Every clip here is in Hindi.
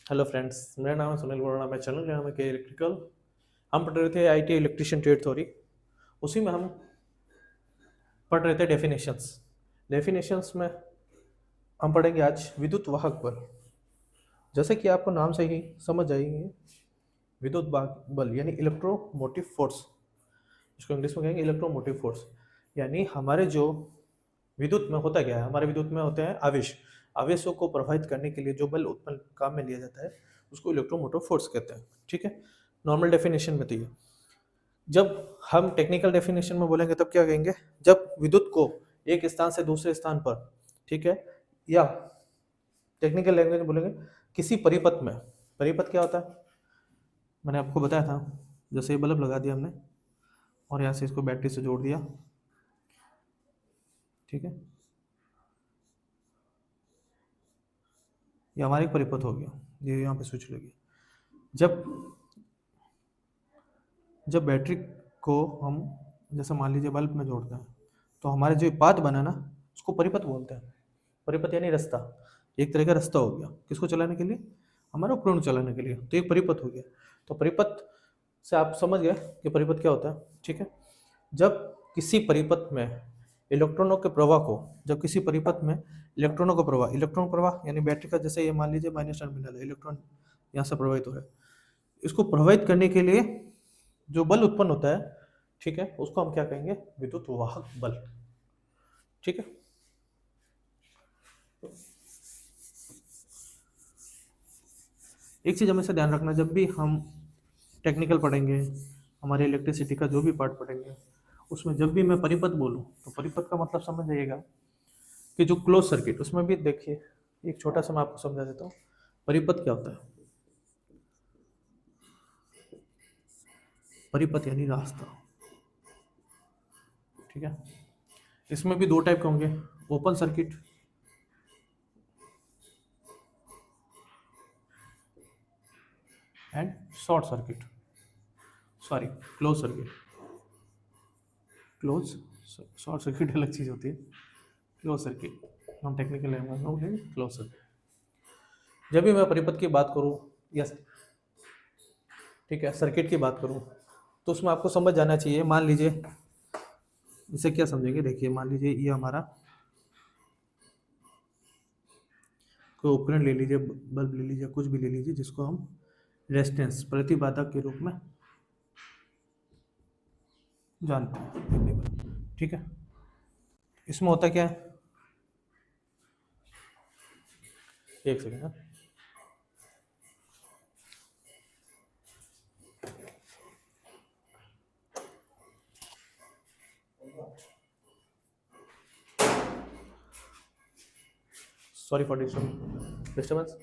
हेलो फ्रेंड्स, मेरा नाम है सुनील बोराना। मैं चैनल का नाम है के इलेक्ट्रिकल। हम पढ़ रहे थे आईटी इलेक्ट्रिशियन ट्रेड थ्योरी। उसी में हम पढ़ रहे थे डेफिनेशंस। डेफिनेशंस में हम पढ़ेंगे आज विद्युत वाहक बल। जैसे कि आपको नाम से ही समझ जाएंगे, विद्युत वाहक बल यानी इलेक्ट्रोमोटिव फोर्स। इसको इंग्लिश में कहेंगे इलेक्ट्रोमोटिव फोर्स। यानी हमारे जो विद्युत में होता क्या है, हमारे विद्युत में होते हैं आवेश। आवेशों को प्रभावित करने के लिए जो बल उत्पन्न काम में लिया जाता है उसको इलेक्ट्रोमोटिव फोर्स कहते हैं। ठीक है, नॉर्मल डेफिनेशन में तो ये। जब हम टेक्निकल डेफिनेशन में बोलेंगे तब क्या कहेंगे, जब विद्युत को एक स्थान से दूसरे स्थान पर, ठीक है, या टेक्निकल लैंग्वेज में बोलेंगे किसी परिपथ में। परिपथ क्या होता है, मैंने आपको बताया था। जैसे ये बल्ब लगा दिया हमने और यहाँ से इसको बैटरी से जोड़ दिया, ठीक है, ये हमारा एक परिपथ हो गया। ये यहाँ पे स्विच लगी। जब जब बैटरी को हम जैसे मान लीजिए बल्ब में जोड़ते हैं तो हमारे जो पाथ बना ना उसको परिपथ बोलते हैं। परिपथ यानी रास्ता, एक तरह का रास्ता हो गया किसको चलाने के लिए, हमारे उपकरण को चलाने के लिए। तो एक परिपथ हो गया। तो परिपथ से आप समझ गए कि परिपथ क्या होता है। ठीक है, जब किसी परिपथ में इलेक्ट्रॉनों के प्रवाह को, जब किसी परिपथ में इलेक्ट्रॉनों का प्रवाह, इलेक्ट्रॉन प्रवाह यानी बैटरी का, जैसे ये मान लीजिए माइनस टर्मिनल है, इलेक्ट्रॉन यहाँ से प्रवाहित हो रहा है, इसको प्रभावित करने के लिए जो बल उत्पन्न होता है, ठीक है, उसको हम क्या कहेंगे, विद्युत वाहक बल। ठीक है, एक चीज हमेशा ध्यान रखना, जब भी हम टेक्निकल पढ़ेंगे, हमारे इलेक्ट्रिसिटी का जो भी पार्ट पढ़ेंगे, उसमें जब भी मैं परिपथ बोलूँ तो परिपथ का मतलब समझ जाइएगा कि जो क्लोज सर्किट, उसमें भी देखिए एक छोटा सा मैं आपको समझा देता हूँ परिपथ क्या होता है। परिपथ यानी रास्ता। ठीक है, इसमें भी दो टाइप के होंगे, open circuit and short circuit, sorry close circuit. Close, short circuit अलग चीज़ होती है, क्लोज सर्किट हम टेक्निकल लैंग्वेज में बोलेंगे क्लोज सर्किट। जब भी मैं परिपथ की बात करूँ या, ठीक है, सर्किट की बात करूँ तो उसमें आपको समझ जाना चाहिए। मान लीजिए, इसे क्या समझेंगे, देखिए मान लीजिए ये हमारा कोई उपकरण ले लीजिए, बल्ब ले लीजिए, कुछ भी ले लीजिए, जिसको हम रेजिस्टेंस, प्रतिबाधा के रूप में जानते हैं हिंदी में। ठीक है, इसमें होता क्या है, एक सेकेंड हाँ। Sorry for disturbance.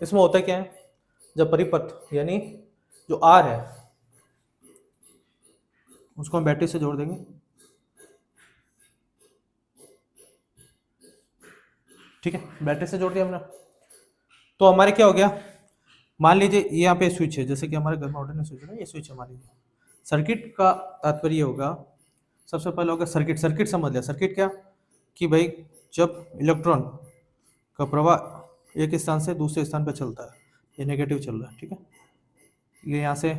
इसमें होता क्या है, जब परिपथ यानी जो आर है उसको हम बैटरी से जोड़ देंगे। ठीक है, बैटरी से जोड़ दिया हमने तो हमारे क्या हो गया, मान लीजिए ये यहाँ पे स्विच है, जैसे कि हमारे घर में ऑर्डिनरी स्विच है ना, ये स्विच है मान लीजिए। सर्किट का तात्पर्य होगा, सबसे पहले होगा सर्किट। सर्किट समझ लिया, सर्किट क्या, कि भाई जब इलेक्ट्रॉन का प्रवाह एक स्थान से दूसरे स्थान पर चलता है, ये नेगेटिव चल रहा है, ठीक है, ये यहाँ से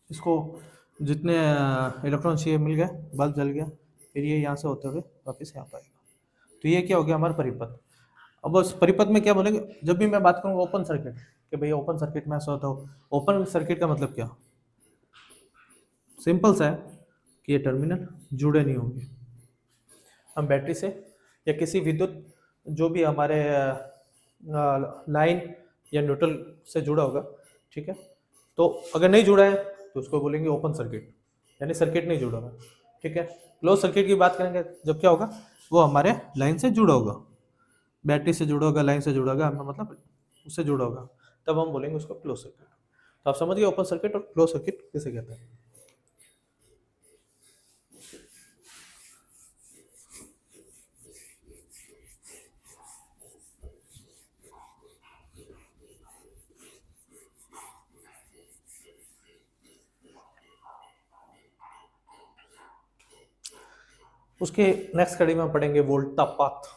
इसको जितने इलेक्ट्रॉन चाहिए मिल गए, बल्ब जल गया, फिर ये यहाँ से होते हुए वापस यहाँ पर आएगा। तो ये क्या हो गया, हमारा परिपथ। अब उस परिपथ में क्या बोलेंगे, जब भी मैं बात करूँगा ओपन सर्किट, कि भाई ओपन सर्किट में ऐसा होता हो। ओपन सर्किट का मतलब क्या, सिंपल सा है कि ये टर्मिनल जुड़े नहीं होंगे। हम बैटरी से या किसी विद्युत जो भी हमारे लाइन या न्यूट्रल से जुड़ा होगा, ठीक है, तो अगर नहीं जुड़ा है तो उसको बोलेंगे ओपन सर्किट, यानी सर्किट नहीं जुड़ा होगा। ठीक है, क्लोज सर्किट की बात करेंगे जब क्या होगा, वो हमारे लाइन से जुड़ा होगा, बैटरी से जुड़ा होगा, लाइन से जुड़ा होगा, हमें मतलब उससे जुड़ा होगा, तब हम बोलेंगे उसको क्लोज सर्किट। तो आप समझ गए ओपन सर्किट और क्लोज सर्किट किसे कहते हैं। उसके नेक्स्ट कड़ी में हम पढ़ेंगे वोल्टा पाथ।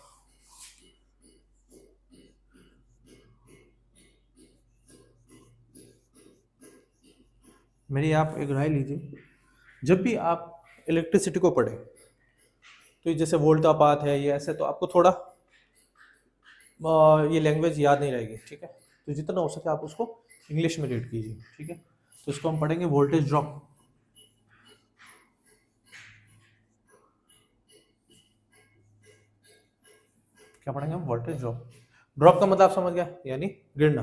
मेरी आप एक राय लीजिए, जब भी आप इलेक्ट्रिसिटी को पढ़े तो जैसे वोल्टा पाथ है ये ऐसे, तो आपको थोड़ा ये लैंग्वेज याद नहीं रहेगी, ठीक है। तो जितना हो सके आप उसको इंग्लिश में रीड कीजिए, ठीक है। तो इसको हम पढ़ेंगे वोल्टेज ड्रॉप। क्या पढ़ेंगे हम? Voltage drop. ड्रॉप का मतलब आप समझ गया, यानी गिरना।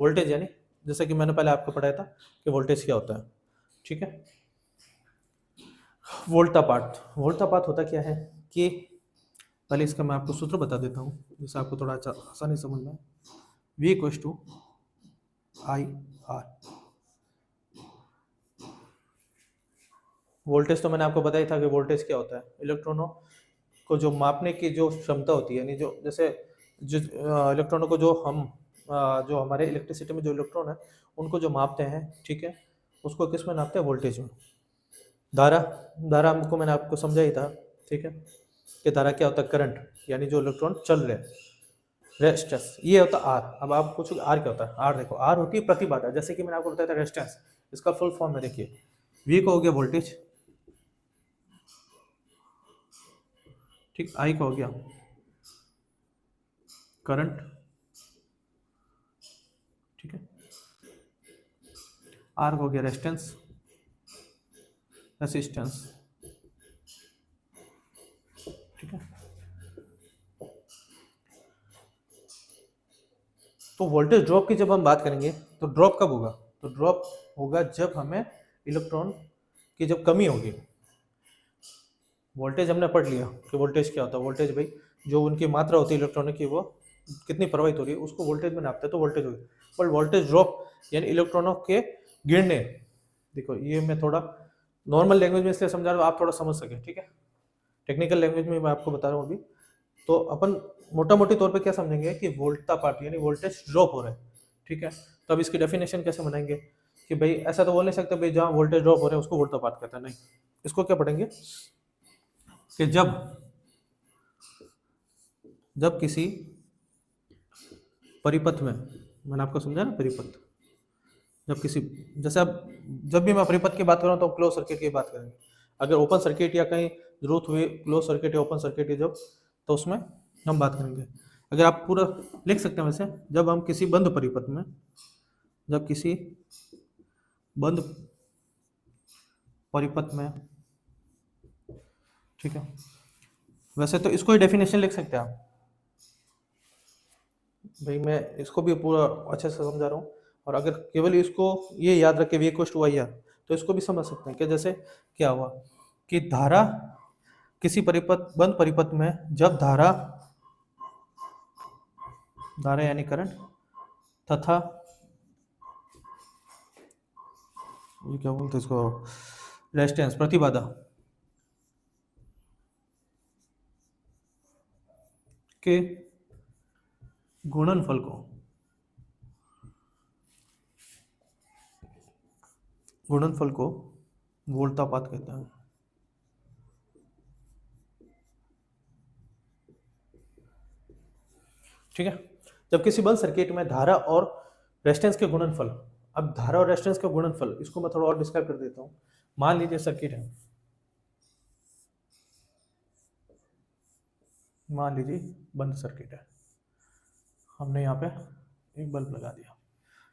वोल्टेज यानी जैसे कि मैंने पहले आपको पढ़ाया था कि वोल्टेज क्या होता है, ठीक है। वोल्टा पाथ होता क्या है कि पहले इसका मैं आपको सूत्र बता देता हूँ जिससे आपको थोड़ा अच्छा आसानी समझ में। V equals to I R. Voltage तो मैंने आपको बताया था कि वोल्टेज क्या होता है, इलेक्ट्रॉनों को जो मापने की जो क्षमता होती है, यानी जो जैसे जो इलेक्ट्रॉनों को जो हम जो हमारे इलेक्ट्रिसिटी में जो इलेक्ट्रॉन है उनको जो मापते हैं, ठीक है, उसको किस में नापते हैं? वोल्टेज में। धारा, धारा हमको मैंने आपको समझा ही था, ठीक है, कि धारा क्या होता है? करंट, यानी जो इलेक्ट्रॉन चल रहे हैं। रेजिस्टेंस ये होता है आर। अब आप पूछोगे आर क्या होता है? आर देखो, आर होती है प्रतिबाधा, जैसे कि मैंने आपको बताया था रेजिस्टेंस, इसका फुल फॉर्म है देखिए, वी को हो गया वोल्टेज, ठीक, आई का हो गया करंट, ठीक है, आर का हो गया रेजिस्टेंस, रेजिस्टेंस, ठीक है। तो वोल्टेज ड्रॉप की जब हम बात करेंगे तो ड्रॉप कब होगा? तो ड्रॉप होगा जब हमें इलेक्ट्रॉन की जब कमी होगी। वोल्टेज हमने पढ़ लिया कि वोल्टेज क्या होता है। वोल्टेज भाई जो उनकी मात्रा होती है इलेक्ट्रॉनों की, वो कितनी प्रवाहित हो रही है उसको वोल्टेज में नापते हैं, तो वोल्टेज होगी। पर वोल्टेज ड्रॉप यानी इलेक्ट्रॉनों के गिरने, देखो ये मैं थोड़ा नॉर्मल लैंग्वेज में इसलिए समझा रहा हूँ आप थोड़ा समझ सके, ठीक है। टेक्निकल लैंग्वेज में मैं आपको बता रहा हूँ अभी। तो अपन मोटा मोटी तौर पे क्या समझेंगे कि वोल्टा पार्ट यानी वोल्टेज ड्रॉप हो रहा है, ठीक है। तो अब इसकी डेफिनेशन कैसे बनाएंगे कि भाई ऐसा तो बोल नहीं सकते भाई जहाँ वोल्टेज ड्रॉप हो रहा है उसको वोल्टा पार्ट कहता है, नहीं। इसको क्या पढ़ेंगे कि जब किसी परिपथ में, मैंने आपको समझा ना परिपथ, जब किसी, जैसे अब जब भी मैं परिपथ की बात कर रहा हूँ तो क्लोज सर्किट की बात करेंगे। अगर ओपन सर्किट या कहीं जरूरत हुई क्लोज सर्किट या ओपन सर्किट या जब, तो उसमें हम बात करेंगे। अगर आप पूरा लिख सकते हैं वैसे, जब हम किसी बंद परिपथ में, जब किसी बंद परिपथ में, ठीक है, वैसे तो इसको ही डेफिनेशन लिख सकते हैं आप भाई, मैं इसको भी पूरा अच्छे से समझा रहा हूँ। और अगर केवल इसको ये याद रखे V equals to I R, तो इसको भी समझ सकते हैं कि जैसे क्या हुआ कि धारा किसी परिपथ बंद परिपथ में जब धारा यानी करंट तथा ये क्या बोलते हैं इसको, रेजिस्टेंस प्रतिबाधा के गुणनफल को वोल्टापात कहते हैं, ठीक है। जब किसी बंद सर्किट में धारा और रेजिस्टेंस के गुणनफल, अब धारा और रेजिस्टेंस के गुणनफल, इसको मैं थोड़ा और डिस्क्राइब कर देता हूँ। मान लीजिए सर्किट है, मान लीजिए बंद सर्किट है, हमने यहाँ पे एक बल्ब लगा दिया,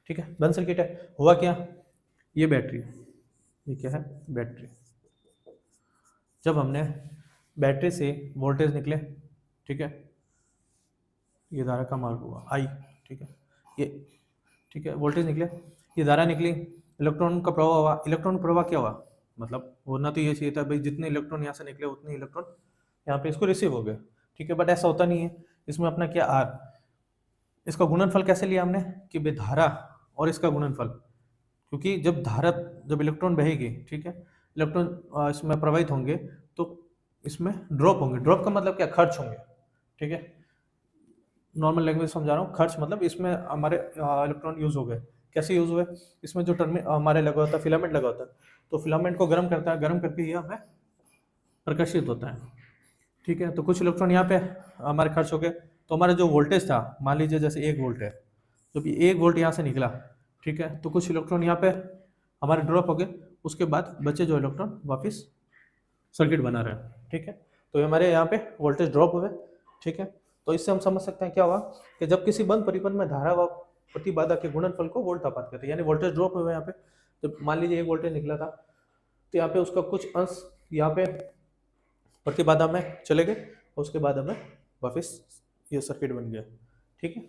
ठीक है, बंद सर्किट है। हुआ क्या, ये बैटरी, ये क्या है? बैटरी। जब हमने बैटरी से वोल्टेज निकले, ठीक है, ये धारा का मार्ग हुआ आई, ठीक है, ये, ठीक है, वोल्टेज निकले, ये धारा निकली, इलेक्ट्रॉन का प्रवाह हुआ। इलेक्ट्रॉन प्रवाह क्या हुआ, मतलब होना तो ये चाहिए था भाई जितने इलेक्ट्रॉन यहाँ से निकले उतने इलेक्ट्रॉन यहाँ पे इसको रिसीव हो गए, ठीक है, बट ऐसा होता नहीं है। इसमें अपना क्या आर, इसका गुणनफल कैसे लिया हमने कि भाई धारा और इसका गुणनफल, क्योंकि जब धारा, जब इलेक्ट्रॉन बहेगी, ठीक है, इलेक्ट्रॉन इसमें प्रवाहित होंगे तो इसमें ड्रॉप होंगे। ड्रॉप का मतलब क्या? खर्च होंगे, ठीक है। नॉर्मल लैंग्वेज समझा रहा हूँ, खर्च मतलब इसमें हमारे इलेक्ट्रॉन यूज हो गए। कैसे यूज हुए? इसमें जो टर्मिन हमारे लगा होता है, फिलामेंट लगा होता है, तो फिलामेंट को गर्म करता है, गर्म करके ये हमें प्रकाशित होता है, ठीक है। तो कुछ इलेक्ट्रॉन यहाँ पे हमारे खर्च हो गए, तो हमारा जो वोल्टेज था, मान लीजिए जैसे 1 वोल्ट है, जब ये 1 वोल्ट यहाँ से निकला, ठीक है, तो कुछ इलेक्ट्रॉन यहाँ पे हमारे ड्रॉप हो गए, उसके बाद बचे जो इलेक्ट्रॉन वापस सर्किट बना रहे हैं, ठीक है। तो ये हमारे यहाँ पे वोल्टेज ड्रॉप हुए, ठीक है। तो इससे हम समझ सकते हैं क्या हुआ कि जब किसी बंद परिपथ में धारा व प्रतिबाधा के गुणनफल को वोल्ट आपात कहते हैं, यानी वोल्टेज ड्रॉप हुए यहाँ पे। जब मान लीजिए एक वोल्टेज निकला था तो यहाँ पे उसका कुछ अंश यहाँ पे प्रतिबाधा में चले गए, उसके बाद हमें वापस ये सर्किट बन गया, ठीक है।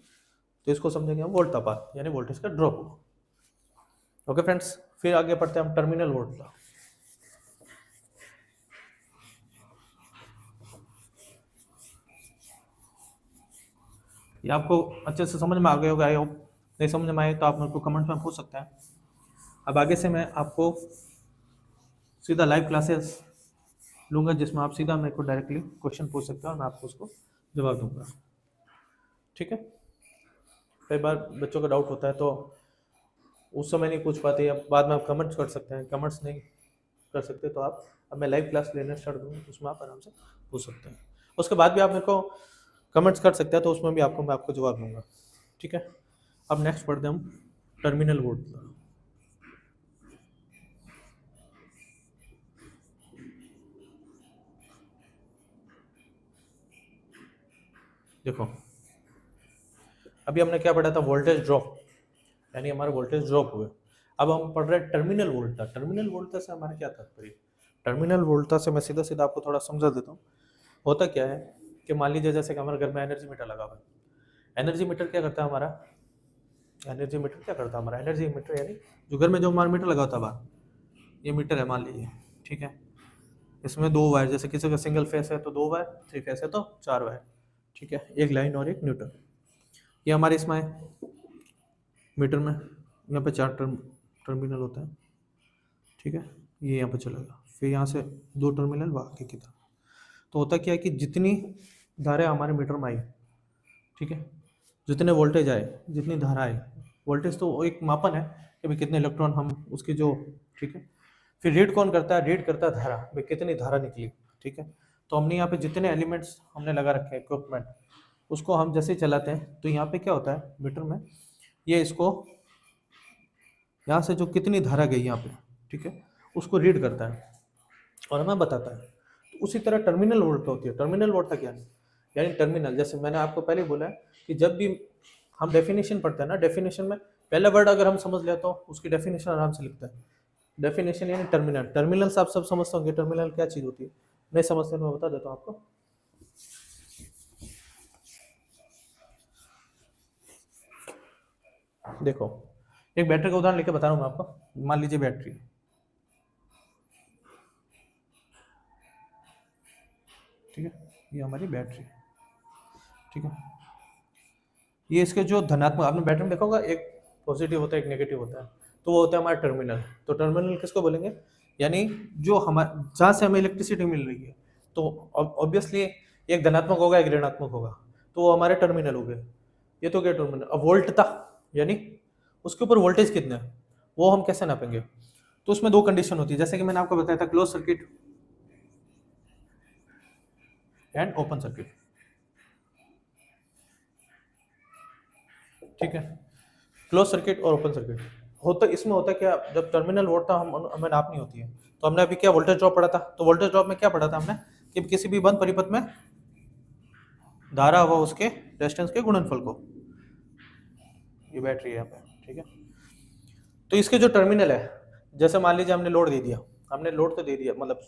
तो इसको समझेंगे हम वोल्ट आपात, यानी वोल्टेज का ड्रॉप हुआ। ओके फ्रेंड्स, फिर आगे बढ़ते हैं हम टर्मिनल वोल्ट का। ये आपको अच्छे से समझ में आ गया होगा, आई होप। नहीं समझ में आए तो आप मेरे को कमेंट में पूछ सकते हैं। अब आगे से मैं आपको सीधा लाइव क्लासेस लूँगा जिसमें आप सीधा मेरे को डायरेक्टली क्वेश्चन पूछ सकते हैं और मैं आपको उसको जवाब दूंगा, ठीक है। कई बार बच्चों का डाउट होता है तो उस समय नहीं पूछ पाते, या बाद में आप कमेंट्स कर सकते हैं। कमेंट्स नहीं कर सकते तो आप, अब मैं लाइव क्लास लेना स्टार्ट दूँगा, उसमें आप आराम से पूछ सकते हैं। उसके बाद भी आप मेरे को कमेंट्स कर सकते हैं, तो उसमें भी मैं आपको जवाब दूंगा, ठीक है। अब नेक्स्ट पढ़ते हैं हम टर्मिनल वोल्ट। देखो अभी हमने क्या पढ़ा था, वोल्टेज ड्रॉप, यानी हमारे वोल्टेज ड्रॉप हुए। अब हम पढ़ रहे हैं टर्मिनल वोल्टा। टर्मिनल वोल्टा से हमारा क्या तात्पर्य? टर्मिनल वोल्टा से मैं सीधा सीधा आपको थोड़ा समझा देता हूँ। होता क्या है कि मान लीजिए जैसे कि हमारे घर में एनर्जी मीटर लगा हुआ है। एनर्जी मीटर क्या करता है हमारा? एनर्जी मीटर क्या करता है हमारा? एनर्जी मीटर यानी जो घर में जो हमारा मीटर लगा होता है बाहर, ये मीटर है मान लीजिए, ठीक है। इसमें दो वायर, जैसे किसी का सिंगल फेस है तो दो वायर, थ्री फेस है तो चार वायर, ठीक है, एक लाइन और एक न्यूट्रल। ये हमारे इसमें मीटर में यहाँ पे चार टर्मिनल होता है, ठीक है। ये यहाँ पे चलेगा, फिर यहाँ से दो टर्मिनल बाकी की तरफ। तो होता क्या है कि जितनी धारा हमारे मीटर में आई, ठीक है, जितने वोल्टेज आए, जितनी धारा आई, वोल्टेज तो एक मापन है कि भाई कितने इलेक्ट्रॉन हम उसकी जो, ठीक है। फिर रीड कौन करता है? रीड करता है धारा, भाई कितनी धारा निकली, ठीक है। तो हमने यहाँ पे जितने एलिमेंट्स हमने लगा रखे हैं इक्विपमेंट, उसको हम जैसे चलाते हैं तो यहाँ पे क्या होता है मीटर में, ये इसको यहाँ से जो कितनी धारा गई यहाँ पे, ठीक है, उसको रीड करता है और हमें बताता है। तो उसी तरह टर्मिनल वोल्ट होती है। टर्मिनल वोल्ट का क्या है? यानी टर्मिनल, जैसे मैंने आपको पहले बोला है कि जब भी हम डेफिनेशन पढ़ते हैं ना, डेफिनेशन में पहला वर्ड अगर हम समझ ले तो उसकी डेफिनेशन आराम से लिखता है। डेफिनेशन यानी टर्मिनल। टर्मिनल आप सब समझते होंगे टर्मिनल क्या चीज़ होती है। नहीं समझते मैं बता देता हूँ आपको। देखो एक बैटरी का उदाहरण लेके बता रहा हूँ मैं आपको। मान लीजिए बैटरी, ठीक है, ये हमारी बैटरी, ठीक है। ये इसके जो धनात्मक, आपने बैटरी में देखा होगा एक पॉजिटिव होता है एक नेगेटिव होता है, तो वो होता है हमारा टर्मिनल। तो टर्मिनल किसको बोलेंगे? यानी जो हमारे जहाँ से हमें इलेक्ट्रिसिटी मिल रही है, तो ऑब्वियसली एक धनात्मक होगा एक ऋणात्मक होगा, तो वो हमारे टर्मिनल हो गए। ये तो क्या टर्मिनल। अब वोल्ट था, यानी उसके ऊपर वोल्टेज कितना है वो हम कैसे नापेंगे? तो उसमें दो कंडीशन होती है, जैसे कि मैंने आपको बताया था close circuit and open circuit, ठीक है। क्लोज सर्किट और ओपन सर्किट होता, इसमें होता क्या, जब टर्मिनल वोल्ट था हमें नापनी होती है। तो हमने अभी क्या वोल्टेज ड्रॉप पढ़ा था, तो वोल्टेज ड्रॉप में क्या पढ़ा था हमने कि किसी भी बंद परिपथ में धारा व उसके रेजिस्टेंस के गुणनफल को, ये बैटरी है यहाँ पे, ठीक है। तो इसके जो टर्मिनल है, जैसे मान लीजिए हमने लोड दे दिया, हमने लोड तो दे दिया मतलब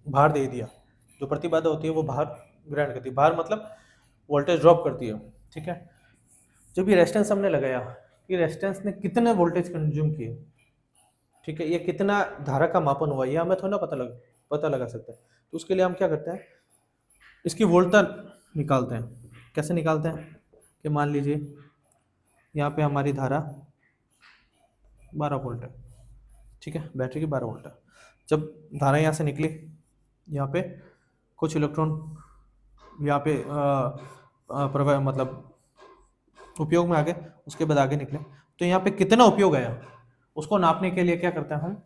भार दे दिया, जो प्रतिबाधा होती है वो भार ग्रहण करती है, भार मतलब वोल्टेज ड्रॉप करती है, ठीक है। जब ये रेजिस्टेंस हमने लगाया, ये रेजिस्टेंस ने कितने वोल्टेज कंज्यूम किए, ठीक है, ये कितना धारा का मापन हुआ, ये हमें थोड़ा पता लगा सकते हैं। तो उसके लिए हम क्या करते हैं, इसकी वोल्टता निकालते हैं। कैसे निकालते हैं कि मान लीजिए यहाँ पे हमारी धारा 12 वोल्ट है, ठीक है, बैटरी की 12 वोल्ट है। जब धारा यहाँ से निकली, यहाँ पे कुछ इलेक्ट्रॉन यहाँ पे प्रवाह मतलब उपयोग में आ गए, उसके बाद आगे निकले, तो यहाँ पे कितना उपयोग आया उसको नापने के लिए क्या करते हैं हम,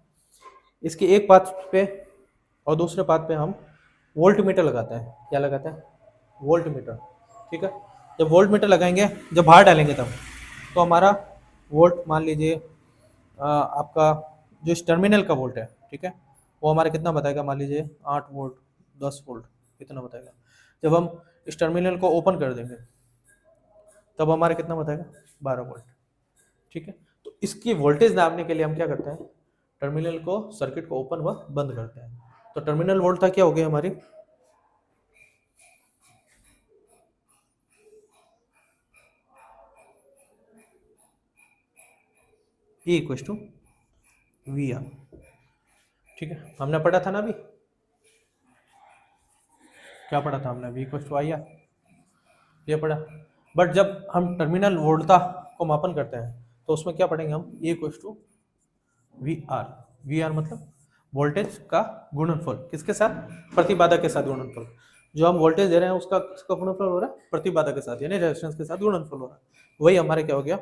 इसके एक पाथ पे और दूसरे पाथ पे हम वोल्ट मीटर लगाते हैं। क्या लगाते हैं? वोल्ट मीटर, ठीक है। जब वोल्ट मीटर लगाएंगे, जब भार डालेंगे तब, तो हमारा वोल्ट मान लीजिए आपका जो इस टर्मिनल का वोल्ट है, ठीक है, वो हमारा कितना बताएगा, मान लीजिए 8 वोल्ट 10 वोल्ट कितना बताएगा। जब हम इस टर्मिनल को ओपन कर देंगे तब हमारा कितना बताएगा, 12 वोल्ट, ठीक है। तो इसकी वोल्टेज नापने के लिए हम क्या करते हैं, टर्मिनल को, सर्किट को ओपन व बंद करते हैं। तो टर्मिनल वोल्ट था क्या हो गया हमारी, E equal to V R, ठीक है। हमने पढ़ा था ना अभी, क्या पढ़ा था हमने, V equal to I R, ये पढ़ा। बट जब हम टर्मिनल वोल्टता को मापन करते हैं तो उसमें क्या पढ़ेंगे हम, E equal to V R. V R मतलब वोल्टेज का गुणनफल, किसके साथ, प्रतिबाधा के साथ गुणनफल। जो हम वोल्टेज दे रहे हैं उसका किसका गुणनफल हो रहा है, प्रतिबाधा के साथ, यानी रेजिस्टेंस के साथ गुणनफल हो रहा है। वही हमारे क्या हो गया,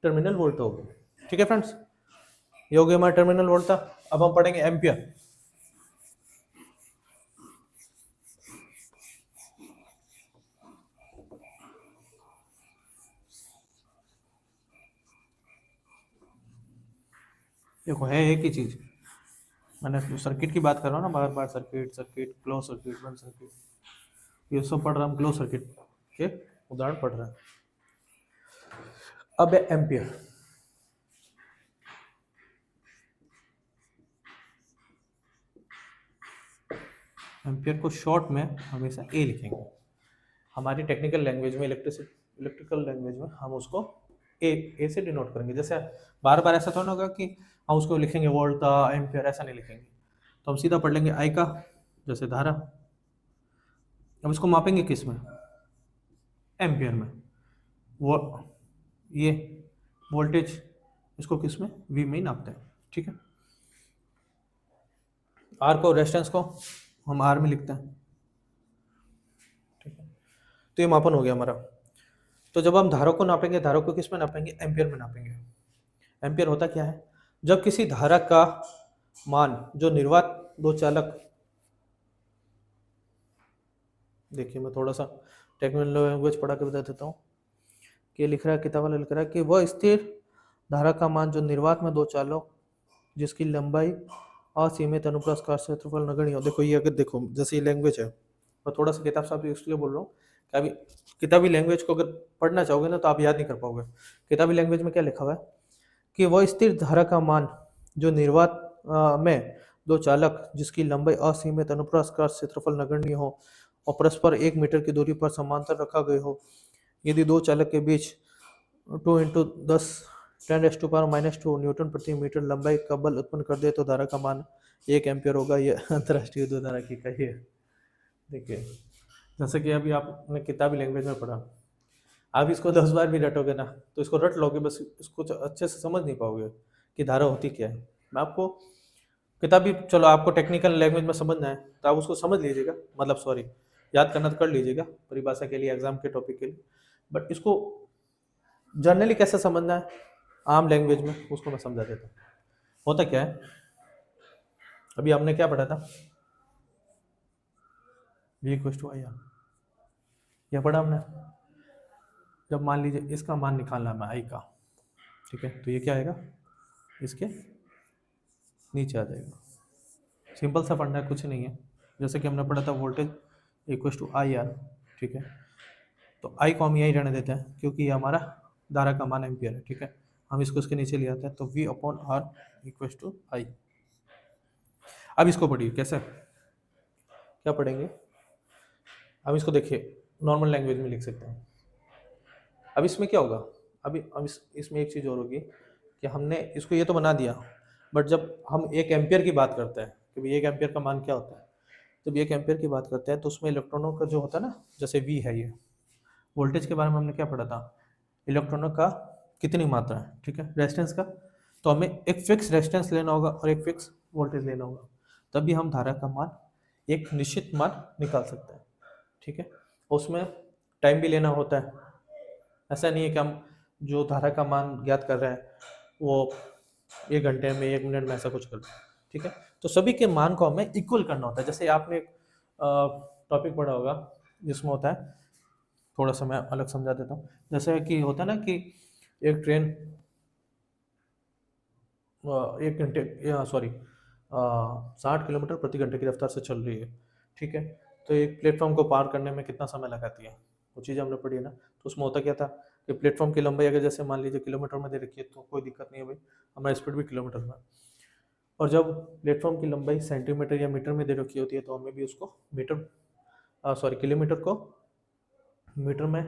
टर्मिनल वोल्ट हो गया, ठीक है फ्रेंड्स। ये हो गया हमारा टर्मिनल वोल्टता। अब हम पढ़ेंगे एम्पियर। देखो है एक ही चीज, मैंने सर्किट की बात कर रहा हूँ ना, बार बार सर्किट सर्किट क्लोज सर्किट बंद सर्किट, ये सब पढ़ रहा हम क्लोज सर्किट के उदाहरण पढ़ रहे हैं। अब है एम्पियर। एम्पियर को शॉर्ट में हमेशा ए लिखेंगे। हमारी टेक्निकल लैंग्वेज में, इलेक्ट्रिकल लैंग्वेज में हम उसको ए से डिनोट करेंगे। जैसे बार बार ऐसा तो नहीं होगा कि हम उसको लिखेंगे वोल्ट एम्पियर, ऐसा नहीं लिखेंगे। तो हम सीधा पढ़ लेंगे आई का, जैसे धारा। अब इसको मापेंगे किस में, एम्पियर में। वो ये वोल्टेज इसको किस में, वी में ही नापते हैं, ठीक है। आर को, रेजिस्टेंस को हम आर में लिखते हैं, ठीक है। तो ये मापन हो गया हमारा। तो जब हम धारा को नापेंगे, धारा को किस में नापेंगे, एम्पियर में नापेंगे। एम्पियर होता क्या है, जब किसी धारा का मान जो निर्वात दो चालक, देखिए मैं थोड़ा सा टेक्निकल लैंग्वेज पढ़ा के बता देता हूँ कि लिख रहा है, किताब वाला लिख रहा है कि वह स्थिर धारा का मान जो निर्वात में दो चालक जिसकी लंबाई असीमित अनुप्रस्थ का क्षेत्रफल नगण्य हो। देखो ये अगर देखो जैसे ये लैंग्वेज है, मैं थोड़ा सा किताब साहब इसलिए बोल रहा हूँ कि अभी किताबी लैंग्वेज को अगर पढ़ना चाहोगे ना तो आप याद नहीं कर पाओगे। किताबी लैंग्वेज में क्या लिखा हुआ है कि वह स्थिर धारा का मान जो निर्वात में दो चालक जिसकी लंबाई असीमित अनुप्रस्थ का क्षेत्रफल नगण्य हो और परस्पर 1 मीटर की दूरी पर समांतर रखा गया हो, यदि दो चालक के बीच 2 इंटू 10⁻⁻² न्यूटन प्रति मीटर लंबाई का बल उत्पन्न कर दे तो धारा का मान 1 एम्पियर होगा। यह अंतर्राष्ट्रीय विद्युत धारा की इकाई है। देखिए जैसे कि अभी आपने किताबी लैंग्वेज में पढ़ा, आप इसको 10 बार भी रटोगे ना तो इसको रट लोगे, बस इसको अच्छे से समझ नहीं पाओगे कि धारा होती क्या है। मैं आपको किताबी, चलो आपको टेक्निकल लैंग्वेज में समझना है तो आप उसको समझ लीजिएगा, मतलब सॉरी याद करना तो कर लीजिएगा परिभाषा के लिए, एग्जाम के टॉपिक के लिए। बट इसको जनरली कैसे समझना है आम लैंग्वेज में, उसको मैं समझा देता हूँ। होता क्या है, अभी हमने क्या पढ़ा था, V equal to I R, यह पढ़ा हमने। जब मान लीजिए इसका मान निकालना है आई का, ठीक है, तो ये क्या आएगा, इसके नीचे आ जाएगा। सिंपल सा पढ़ना है, कुछ नहीं है। जैसे कि हमने पढ़ा था voltage equal to I R, ठीक है। तो आई को हम यही रहने देते हैं क्योंकि ये हमारा धारा का मान एम्पियर है, ठीक है। हम इसको इसके नीचे ले आते हैं तो V upon R equal to I. अब इसको पढ़िए कैसे, क्या पढ़ेंगे, अब इसको देखिए नॉर्मल लैंग्वेज में लिख सकते हैं। अब इसमें क्या होगा, अभी अब इसमें एक चीज़ और होगी कि हमने इसको ये तो बना दिया, बट जब हम 1 एम्पियर की बात करते हैं कि भाई 1 एम्पियर का मान क्या होता है, जब 1 एम्पियर की बात करते हैं तो उसमें इलेक्ट्रॉनों का जो होता है ना, जैसे V है, ये वोल्टेज के बारे में हमने क्या पढ़ा था, इलेक्ट्रॉनों का कितनी मात्रा है, ठीक है, रेजिस्टेंस का। तो हमें एक फिक्स रेजिस्टेंस लेना होगा और एक फिक्स वोल्टेज लेना होगा, तभी हम धारा का मान एक निश्चित मान निकाल सकते हैं, ठीक है। उसमें टाइम भी लेना होता है, ऐसा नहीं है कि हम जो धारा का मान ज्ञात कर रहे हैं वो 1 घंटे में 1 मिनट में ऐसा कुछ कर रहे हैं, ठीक है। तो सभी के मान को हमें इक्वल करना होता है। जैसे आपने एक टॉपिक पढ़ा होगा जिसमें होता है, थोड़ा सा मैं अलग समझा देता हूँ। जैसे कि होता है ना कि एक ट्रेन 1 घंटे या सॉरी 60 किलोमीटर प्रति घंटे की रफ्तार से चल रही है, ठीक है। तो एक प्लेटफॉर्म को पार करने में कितना समय लगाती है, वो चीज़ हमने पढ़ी है ना। तो उसमें होता क्या था कि प्लेटफॉर्म की लंबाई अगर जैसे मान लीजिए किलोमीटर में दे रखी है तो कोई दिक्कत नहीं है भाई, हमारा स्पीड भी किलोमीटर में। और जब प्लेटफॉर्म की लंबाई सेंटीमीटर या मीटर में दे रखी होती है तो हमें भी उसको मीटर सॉरी किलोमीटर को मीटर में,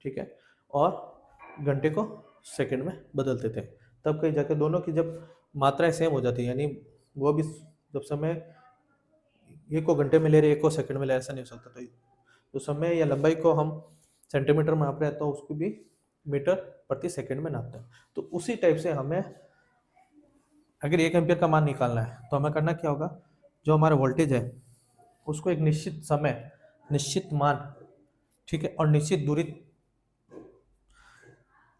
ठीक है, और घंटे को सेकंड में बदल देते हैं। तब कहीं जाके दोनों की जब मात्राएं सेम हो जाती है, यानी वो भी जब समय एक को घंटे में ले रहे एक को सेकंड में ले, ऐसा नहीं हो सकता। तो समय या लंबाई को हम सेंटीमीटर में नाप रहे हैं तो उसको भी मीटर प्रति सेकंड में नापते हैं। तो उसी टाइप से हमें अगर 1 एम्पियर का मान निकालना है तो हमें करना क्या होगा, जो हमारा वोल्टेज है उसको एक निश्चित समय, निश्चित मान, ठीक है, और निश्चित दूरी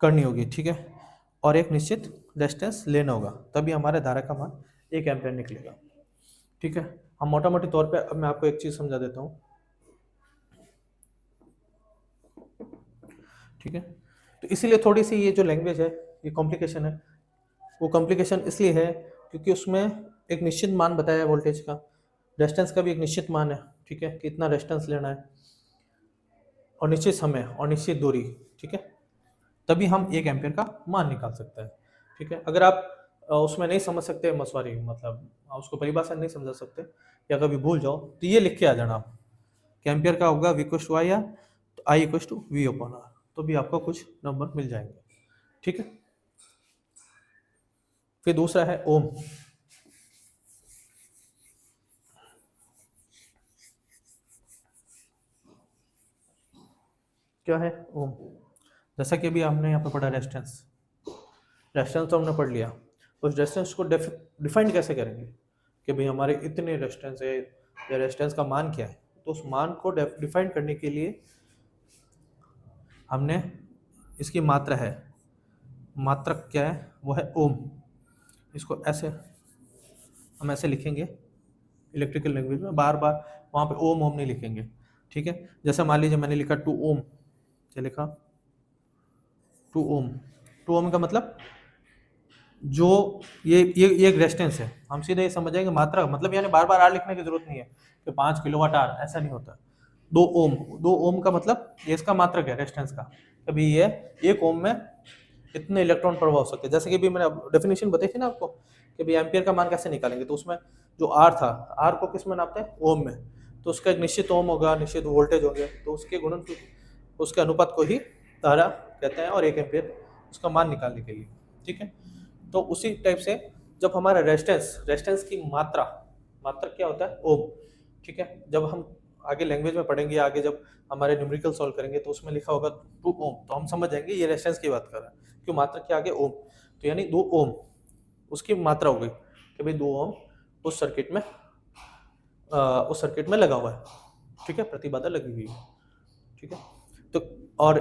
करनी होगी, ठीक है, और एक निश्चित डिस्टेंस लेना होगा, तभी हमारे धारा का मान 1 एम्पियर निकलेगा, ठीक है। हम मोटा मोटी तौर पे अब मैं आपको एक चीज़ समझा देता हूँ, ठीक है। तो इसीलिए थोड़ी सी ये जो लैंग्वेज है ये कॉम्प्लिकेशन है। वो कॉम्प्लिकेशन इसलिए है क्योंकि उसमें एक निश्चित मान बताया है वोल्टेज का, रेजिस्टेंस का भी एक निश्चित मान है, ठीक है, कितना रेजिस्टेंस लेना है, और निश्चित समय और निश्चित दूरी, ठीक है, तभी हम 1 एम्पियर का मान निकाल सकते हैं, ठीक है। अगर आप उसमें नहीं समझ सकते मसवारी, मतलब उसको परिभाषा नहीं समझ सकते या कभी भूल जाओ तो ये लिख के आ जाना आप कि एम्पियर का होगा V equals to I R, तो I equals to V upon R, तो भी आपको कुछ नंबर मिल जाएंगे, ठीक है। फिर दूसरा है ओम। क्या है ओम? जैसा कि अभी हमने यहाँ पे पढ़ा रेजिस्टेंस, रेजिस्टेंस तो हमने पढ़ लिया, उस रेजिस्टेंस को डिफाइन कैसे करेंगे कि भाई हमारे इतने रेजिस्टेंस है या रेजिस्टेंस का मान क्या है। तो उस मान को डिफाइन करने के लिए हमने इसकी मात्रा है, मात्रक क्या है वो है ओम। इसको ऐसे हम ऐसे लिखेंगे इलेक्ट्रिकल लैंग्वेज में, बार बार वहाँ पे ओम ओम नहीं लिखेंगे, ठीक है। जैसे मान लीजिए मैंने लिखा 2 ओम, क्या लिखा 2 ओम। 2 ओम का मतलब जो ये एक रेजिस्टेंस है, हम सीधे ये समझ जाएंगे मात्रा, मतलब यानी बार बार आर लिखने की जरूरत नहीं है कि 5 किलोवाट आर, ऐसा नहीं होता। 2 ओम, 2 ओम का मतलब ये इसका मात्रक है रेजिस्टेंस का, कभी ये 1 ओम में इतने इलेक्ट्रॉन प्रवाह हो सकते हैं। जैसे कि भी मैंने डेफिनेशन बताई थी ना आपको कि भाई एम्पियर का मान कैसे निकालेंगे, तो उसमें जो आर था, आर को किस में नापते हैं, ओम में, तो उसका एक निश्चित ओम होगा, निश्चित वोल्टेज होंगे, तो उसके गुणन उसके अनुपात को ही धारा कहते हैं, और 1 एम्पियर उसका मान निकालने के लिए, ठीक है। तो उसी टाइप से जब हमारा रेजिस्टेंस की मात्रा, मात्रक क्या होता है ओम, ठीक है। जब हम आगे लैंग्वेज में पढ़ेंगे, आगे जब हमारे न्यूमेरिकल सॉल्व करेंगे तो उसमें लिखा होगा 2 ओम, तो हम समझ जाएंगे ये रेजिस्टेंस की बात कर रहा है, क्यों मात्रक के आगे ओम, तो यानी 2 ओम उसकी मात्रा हो गई कि भाई 2 ओम उस सर्किट में लगा हुआ है, ठीक है, प्रतिबाधा लगी हुई है, ठीक है। तो और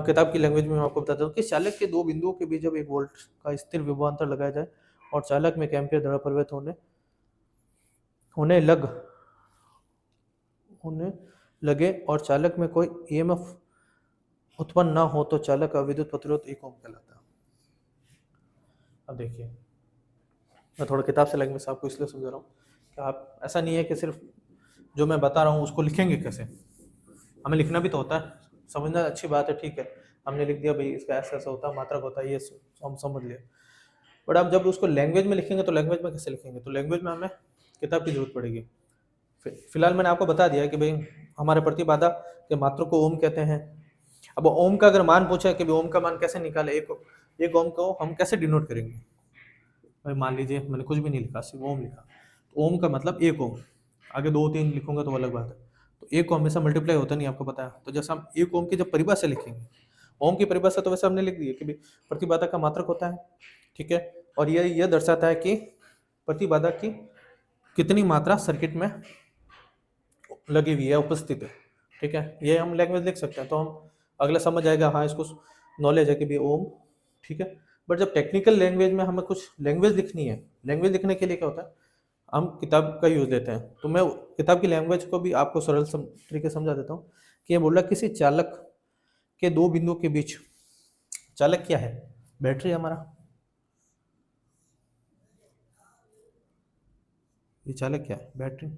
किताब की लैंग्वेज में मैं आपको बताता हूँ कि चालक के 2 बिंदुओं के बीच जब 1 वोल्ट का स्थिर विभवांतर लगाया जाए और चालक में 1 एम्पियर धारा प्रवाहित होने लगे और चालक में कोई ईएमएफ उत्पन्न ना हो तो चालक का विद्युत प्रतिरोध 1 ओम कहलाता है। अब देखिए, मैं थोड़ा किताब से लैंग्वेज आपको इसलिए समझा रहा हूँ कि आप, ऐसा नहीं है कि सिर्फ जो मैं बता रहा हूँ उसको लिखेंगे कैसे, हमें लिखना भी तो होता है, समझना अच्छी बात है, ठीक है, हमने लिख दिया भाई इसका ऐसा ऐसा होता है, मात्रक होता है, ये हम समझ लिए, बट आप जब उसको लैंग्वेज में लिखेंगे तो लैंग्वेज में कैसे लिखेंगे, तो लैंग्वेज में हमें किताब की जरूरत पड़ेगी। फिलहाल मैंने आपको बता दिया कि भाई हमारे प्रतिबाधा के मात्रक को ओम कहते हैं। अब ओम का अगर मान पूछा है कि ओम का मान कैसे निकाले, एक ओम को हम कैसे डिनोट करेंगे, भाई मान लीजिए मैंने कुछ भी नहीं लिखा, सिर्फ ओम लिखा, तो ओम का मतलब 1 ओम, आगे 2 3 लिखूंगा तो अलग बात है, तो 1 को हमेशा मल्टीप्लाई होता नहीं, आपको पता है। तो जैसे हम 1 ओम की जब परिभाषा लिखेंगे, ओम की परिभाषा तो वैसे हमने लिख दी है कि प्रतिबाधा का मात्रक होता है, ठीक है, और यह दर्शाता है कि प्रतिबाधा की कितनी मात्रा सर्किट में लगी हुई है, उपस्थित है, ठीक है, ये हम लैंग्वेज लिख सकते हैं, तो हम अगला समझ आएगा, हाँ इसको नॉलेज है कि भी ओम, ठीक है। बट जब टेक्निकल लैंग्वेज में हमें कुछ लैंग्वेज लिखनी है, लैंग्वेज लिखने के लिए क्या होता है, हम किताब का यूज लेते हैं, तो मैं किताब की लैंग्वेज को भी आपको सरल तरीके से समझा देता हूँ कि ये बोल रहा किसी चालक के 2 बिंदुओं के बीच, चालक क्या है, बैटरी हमारा, ये चालक क्या है? बैटरी।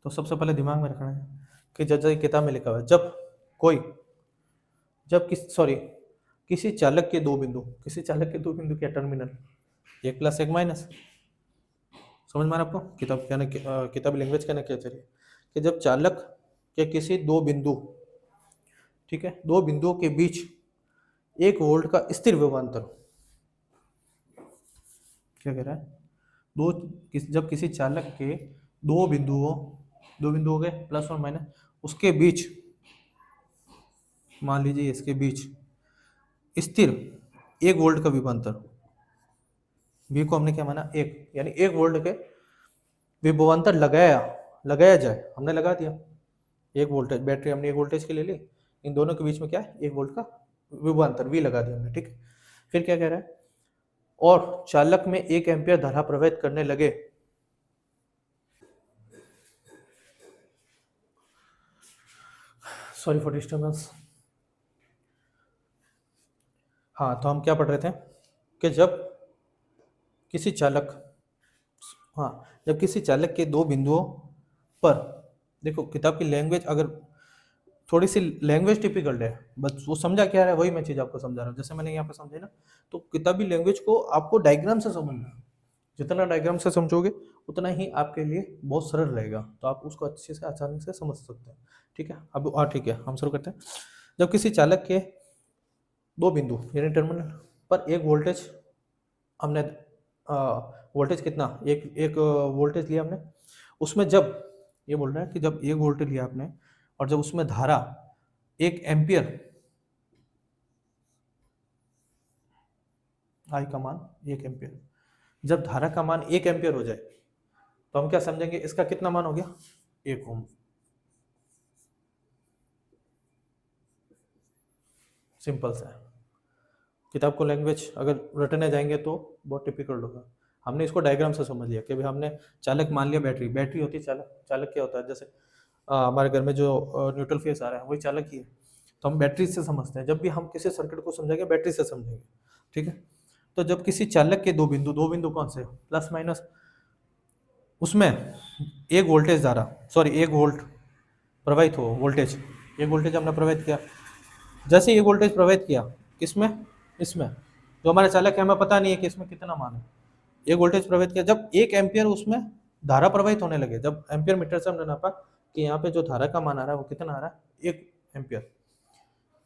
तो सबसे पहले दिमाग में रखना है कि जैसे किताब में लिखा हुआ है, किसी चालक के दो बिंदु, क्या टर्मिनल, एक प्लस एक माइनस। समझ में आ रहा है आपको? किताबी लैंग्वेज कहना क्या चाहिए कि जब चालक के किसी दो बिंदु, ठीक है, दो बिंदुओं के बीच 1 वोल्ट का स्थिर विभवांतर, क्या कह रहा है, जब किसी चालक के दो बिंदु हो गए प्लस और माइनस, उसके बीच, मान लीजिए इसके बीच स्थिर 1 वोल्ट का विभवांतर, वी को हमने क्या माना, एक, यानी 1 वोल्ट के विभवांतर लगाया जाए, हमने लगा दिया। 1 वोल्टेज बैटरी हमने 1 वोल्टेज की ले ली, इन दोनों के बीच में क्या है, 1 वोल्ट का विभवांतर वी लगा दिया हमने, ठीक है। फिर क्या कह रहा है, और चालक में 1 एम्पियर धारा प्रवाहित करने लगे, सॉरी फॉर डिस्टर्बेंस। हाँ, तो हम क्या पढ़ रहे थे कि जब किसी चालक के दो बिंदुओं पर, देखो किताब की लैंग्वेज अगर थोड़ी सी लैंग्वेज टिपिकल है, बस वो समझा क्या रहा है वही मैं चीज़ आपको समझा रहा हूँ, जैसे मैंने यहाँ पे समझे ना, तो किताबी लैंग्वेज को आपको डायग्राम से समझना है। जितना डायग्राम से समझोगे उतना ही आपके लिए बहुत सरल रहेगा, तो आप उसको अच्छे से आसानी से समझ सकते हैं, ठीक है। अब ठीक है, हम शुरू करते हैं। जब किसी चालक के दो बिंदु यानी टर्मिनल पर एक वोल्टेज, हमने वोल्टेज कितना, एक वोल्टेज लिया हमने, उसमें जब ये बोल रहा है कि जब 1 वोल्टेज लिया आपने और जब उसमें धारा 1 एम्पियर, आई का मान 1 एम्पियर, जब धारा का मान 1 एम्पियर हो जाए तो हम क्या समझेंगे, इसका कितना मान हो गया, 1 ओम। सिंपल सा है। किताब को लैंग्वेज अगर रटने जाएंगे तो बहुत टिपिकल होगा। हमने इसको डायग्राम से समझ लिया कि भाई हमने चालक मान लिया, बैटरी होती है चालक। चालक क्या होता है, जैसे हमारे घर में जो न्यूट्रल फेस आ रहा है वही चालक ही है, तो हम बैटरी से समझते हैं। जब भी हम किसी सर्किट को समझेंगे बैटरी से समझेंगे, ठीक है। तो जब किसी चालक के दो बिंदु कौन से, प्लस माइनस, उसमें 1 वोल्ट प्रवाहित हो, वोल्टेज 1 वोल्टेज हमने प्रवाहित किया। जैसे 1 वोल्टेज प्रवाहित किया किसमें, इसमें, जो हमारा चालक है हमें पता नहीं है कि इसमें कितना मान है। 1 वोल्टेज प्रवाहित किया, जब 1 एम्पियर उसमें धारा प्रवाहित होने लगे, जब एम्पियर मीटर से हमने नापा कि यहाँ पे जो धारा का मान आ रहा है वो कितना आ रहा है, 1 एम्पियर।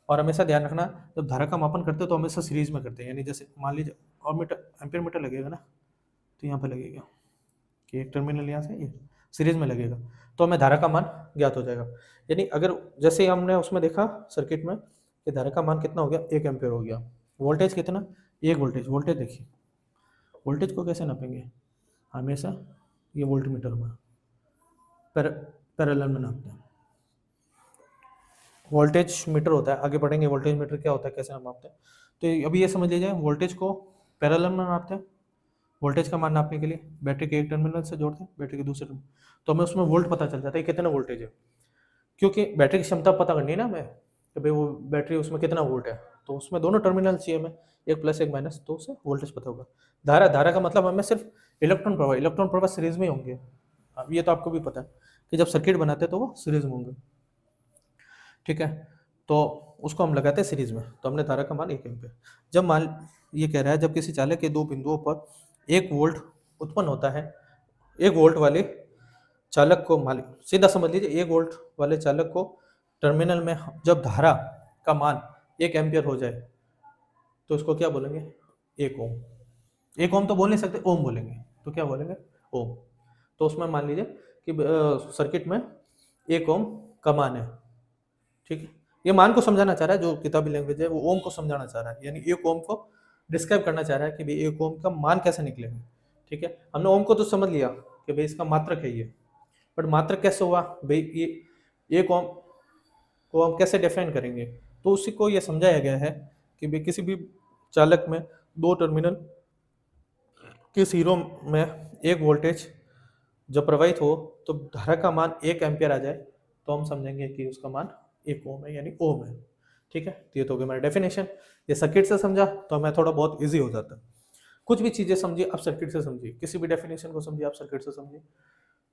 और हमेशा ध्यान रखना, जब धारा का मापन करते हैं तो हमेशा सीरीज में करते हैं, यानी जैसे मान लीजिए और एम्पियर मीटर लगेगा ना, तो यहाँ पे लगेगा कि एक टर्मिनल यहाँ से ये सीरीज में लगेगा, तो हमें धारा का मान ज्ञात हो जाएगा। यानी अगर जैसे हमने उसमें देखा सर्किट में कि धारा का मान कितना हो गया, 1 एम्पियर हो गया। वोल्टेज कितना, 1 वोल्टेज देखिए, वोल्टेज को कैसे नापेंगे, हमेशा ये वोल्ट मीटर में पैरेलल में नापते हैं। वोल्टेज मीटर होता है, आगे बढ़ेंगे वोल्टेज मीटर क्या होता है, कैसे हम नापते हैं। तो अभी ये समझ लीजिए, वोल्टेज को पैरेलल में नापते हैं। वोल्टेज का मान नापने के लिए बैटरी के एक टर्मिनल से जोड़ते हैं बैटरी के दूसरे टर्मिनल, तो हमें उसमें वोल्ट पता चल जाता है कितना वोल्टेज है, क्योंकि बैटरी की क्षमता पता करनी है ना हमें कि भाई वो बैटरी उसमें कितना वोल्ट है, तो उसमें दोनों टर्मिनल चाहिए हमें, एक प्लस एक माइनस, तो उससे वोल्टेज पता होगा। धारा का मतलब हमें सिर्फ इलेक्ट्रॉन प्रवाह सीरीज में होंगे। अब ये तो आपको भी पता है कि जब सर्किट बनाते हैं तो वो सीरीज में होंगे, ठीक है। तो उसको हम लगाते हैं सीरीज में, तो हमने धारा का मान 1 एम्पियर। जब मान ये कह रहा है जब किसी चालक के दो बिंदुओं पर 1 वोल्ट उत्पन्न होता है, 1 वोल्ट वाले चालक को मान सीधा समझ लीजिए, 1 वोल्ट वाले चालक को टर्मिनल में जब धारा का मान 1 एम्पियर हो जाए तो उसको क्या बोलेंगे, 1 ओम। 1 ओम तो बोल नहीं सकते, ओम बोलेंगे, तो क्या बोलेंगे, ओम। तो उसमें मान लीजिए कि सर्किट में 1 ओम का मान है, ठीक है। ये मान को समझाना चाह रहा है, जो किताबी लैंग्वेज है वो ओम को समझाना चाह रहा है, यानी 1 ओम को डिस्क्राइब करना चाह रहा है कि भाई 1 ओम का मान कैसे निकलेगा, ठीक है। हमने ओम को तो समझ लिया कि भाई इसका मात्रक है ये, बट मात्रक कैसे हुआ भाई, ये 1 ओम को हम कैसे डिफाइन करेंगे, तो उसी को ये समझाया गया है कि भाई किसी भी चालक में दो टर्मिनल के सिरों में 1 वोल्टेज जब प्रवाहित हो तो धारा का मान 1 एम्पियर आ जाए, तो हम समझेंगे कि उसका मान 1 ओम है, यानी ओम है, ठीक है। तो ये तो हो गया हमारा डेफिनेशन। ये सर्किट से समझा तो हमें थोड़ा बहुत ईजी हो जाता है। कुछ भी चीज़ें समझिए आप सर्किट से समझिए, किसी भी डेफिनेशन को समझिए आप सर्किट से समझिए।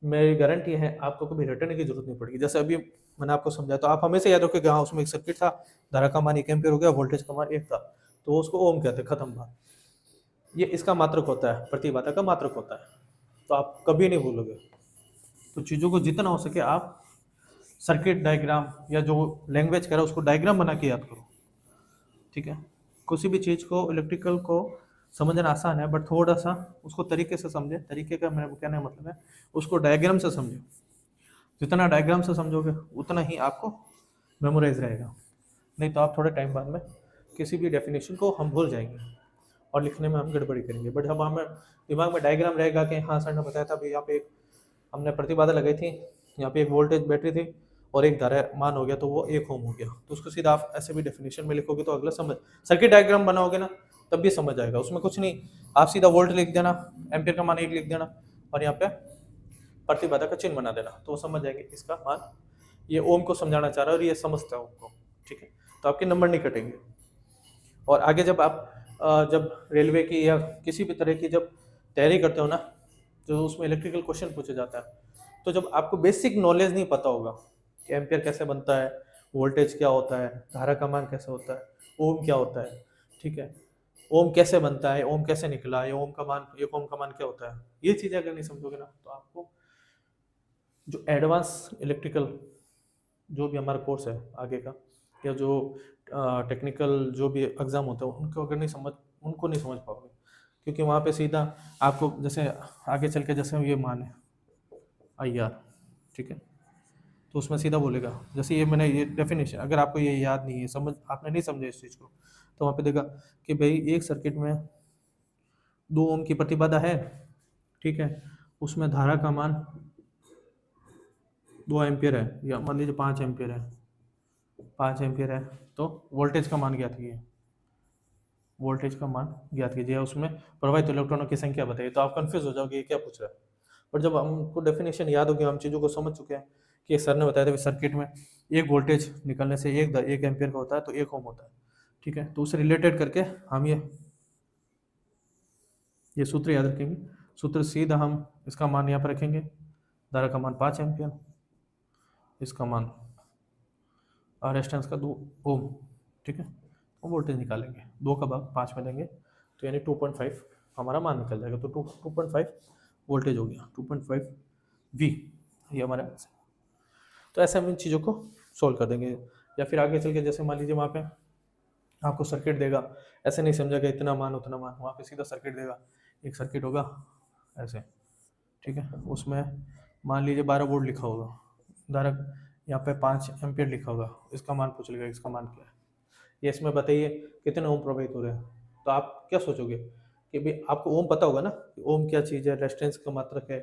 मेरी गारंटी है आपको कभी रटने की जरूरत नहीं पड़ेगी। जैसे अभी मैंने आपको समझाया तो आप हमेशा याद रखोगे, हाँ उसमें एक सर्किट था, धारा का मान 1 एम्पीयर हो गया, वोल्टेज का मान 1 था, तो उसको ओम कहते हैं, खत्म बात। ये इसका मात्रक होता है, प्रतिबाधा का मात्रक होता है, तो आप कभी नहीं भूलोगे। तो चीज़ों को जितना हो सके आप सर्किट डायग्राम या जो लैंग्वेज कह रहा है उसको डायग्राम बना के याद करो, ठीक है। किसी भी चीज़ को इलेक्ट्रिकल को समझना आसान है, बट थोड़ा सा उसको तरीके से समझे। तरीके का मेरा कहने का मतलब है उसको डायग्राम से समझो। जितना डायग्राम से समझोगे उतना ही आपको मेमोराइज रहेगा, नहीं तो आप थोड़े टाइम बाद में किसी भी डेफिनेशन को हम भूल जाएंगे और लिखने में हम गड़बड़ी करेंगे। बट जब हमें दिमाग में डायग्राम रहेगा कि हाँ सर ने बताया था भाई यहाँ पे हमने प्रतिबाधा लगाई थी, यहाँ पे एक वोल्टेज बैटरी थी और एक धारा मान हो गया, तो वो 1 ओम हो गया, तो उसको सीधा आप ऐसे भी डेफिनेशन में लिखोगे तो अगला समझ, सर्किट डायग्राम बनाओगे ना तब भी समझ आएगा। उसमें कुछ नहीं, आप सीधा वोल्ट लिख देना, एम्पियर का मान 1 लिख देना और यहाँ पे प्रतिबाधा का चिन्ह बना देना, तो वो समझ जाएंगे इसका मान ये ओम को समझाना चाह रहा है और ये समझता है ओम को, ठीक है। तो आपके नंबर नहीं कटेंगे। और आगे जब आप जब रेलवे की या किसी भी तरह की जब तैयारी करते हो ना, जो उसमें इलेक्ट्रिकल क्वेश्चन पूछा जाता है, तो जब आपको बेसिक नॉलेज नहीं पता होगा कि एम्पियर कैसे बनता है, वोल्टेज क्या होता है, धारा का मान कैसे होता है, ओम क्या होता है, ठीक है, ओम कैसे बनता है, ओम कैसे निकला, ये ओम का मान, एक ओम का मान क्या होता है, ये चीज़ें अगर नहीं समझोगे ना तो आपको जो एडवांस इलेक्ट्रिकल जो भी हमारा कोर्स है आगे का, या जो टेक्निकल जो भी एग्ज़ाम होता है उनको अगर नहीं समझ, उनको नहीं समझ पाओगे। क्योंकि वहाँ पे सीधा आपको जैसे आगे चल के जैसे ये मान है IR, ठीक है, तो उसमें सीधा बोलेगा जैसे ये मैंने ये डेफिनेशन अगर आपको ये याद नहीं है, समझ आपने नहीं समझा इस चीज़ को, तो वहाँ पे देखा कि भाई एक सर्किट में 2 ओम की प्रतिबाधा है, ठीक है, उसमें धारा का मान 2 एम्पियर है या मान लीजिए 5 एम्पियर है, 5 एम्पियर है, तो वोल्टेज का मान ज्ञात कीजिए, वोल्टेज का मान ज्ञात कीजिए, उसमें प्रवाहित इलेक्ट्रॉनों की संख्या बताइए। तो आप कंफ्यूज हो जाओगे ये क्या पूछ रहा है, पर जब हमको डेफिनेशन याद हो गया, हम चीज़ों को समझ चुके हैं कि सर ने बताया था सर्किट में एक वोल्टेज निकलने से 1 एम्पियर का होता है, तो 1 ओम होता है, ठीक है, तो उससे रिलेटेड करके हम ये सूत्र याद रखेंगे। सूत्र सीधा हम इसका मान यहाँ पर रखेंगे, धारा का मान 5 एम्पियर, इसका मान रेजिस्टेंस का 2 ओम, ठीक है, तो वोल्टेज निकालेंगे, 2 का भाग 5 में देंगे तो यानी 2.5 हमारा मान निकल जाएगा, तो 2.5 वोल्टेज हो गया, 2.5 V ये हमारा आंसर। तो ऐसे हम इन चीज़ों को सॉल्व कर देंगे। या फिर आगे चल के जैसे मान लीजिए वहाँ पे आपको सर्किट देगा, ऐसे नहीं समझेगा इतना मान उतना मान, वहाँ पे सीधा सर्किट देगा, एक सर्किट होगा ऐसे, ठीक है, उसमें मान लीजिए 12 वोल्ट लिखा होगा, धारा यहाँ पे 5 एम्पियर लिखा होगा, इसका मान पूछ लेगा, इसका मान क्या है, ये इसमें बताइए कितने ओम प्रभावित हो रहे हैं। तो आप क्या सोचोगे कि भाई आपको ओम पता होगा ना कि ओम क्या चीज़ है, रेजिस्टेंस का मात्रक है,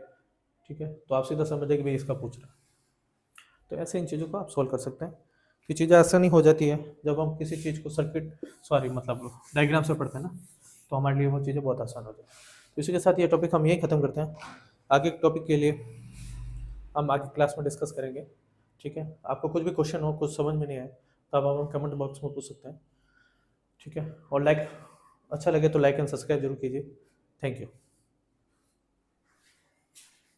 ठीक है, तो आप सीधा समझे कि भाई इसका पूछ रहा है। तो ऐसे इन चीज़ों को आप सोल्व कर सकते हैं कि चीज़ें आसानी हो जाती है जब हम किसी चीज़ को मतलब डायग्राम से पढ़ते हैं ना, तो हमारे लिए वो चीज़ें बहुत आसान हो जाती है। तो इसी के साथ ये टॉपिक हम यही ख़त्म करते हैं। आगे टॉपिक के लिए हम आगे क्लास में डिस्कस करेंगे, ठीक है। आपको कुछ भी क्वेश्चन हो, कुछ समझ में नहीं आए तो आप हमें कमेंट बॉक्स में पूछ सकते हैं, ठीक है। और अच्छा लगे तो लाइक एंड सब्सक्राइब जरूर कीजिए। Thank you.